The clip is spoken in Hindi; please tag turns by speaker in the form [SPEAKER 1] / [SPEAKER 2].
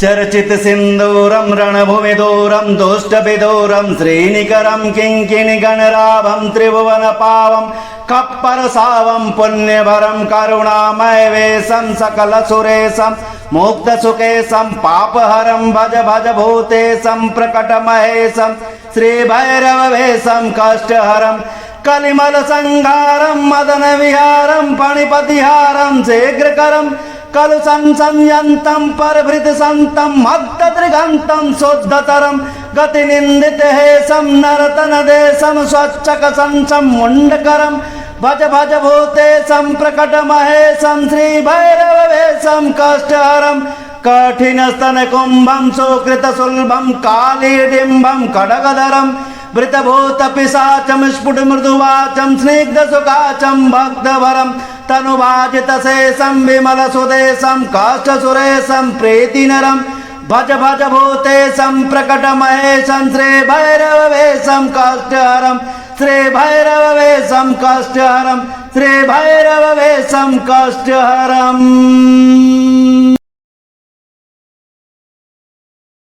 [SPEAKER 1] चर्चित सिंदूरम रणभूमिदूरम दुष्टविदूरम श्रीनिकरम किंकिणी गणराभम त्रिभुवन पावम कप्पर सावम पुण्यभरम करुणामय वेशम सकल सुरेशम मुक्त सुकेशम पापहरम भज भज भूतेशम प्रकट महेशम श्री भैरव वेशम कष्टहरम कलिमल संहारम मदन विहारम पणिपतिहारम शीघ्रकरम कलु संयंतम परभृत संतम मद्द त्रिगंतम शुद्धतरम गति निंदित हेशम नरतन देशम स्वच्छक संसम मुंडकरम भज भज भूतेशम प्रकट महेशम श्री भैरव वेशम कष्टहरम कठिन स्तन कुंभम सुकृत सुलभम कालीडिंबम खड्गधरम वृतभूत पिशाचम स्फुट मृदुवाचम स्निग्ध सुखाचम भक्तवरम तनुभाजित शेषम विमल सुदेशम काष्ठ सुरेशम प्रीतिनरम भज भज भूतेशम प्रकट महेशम श्री भैरव वेशम कष्टहरम श्री भैरव वेशम कष्टहरम श्री भैरव वेशम कष्टहरम।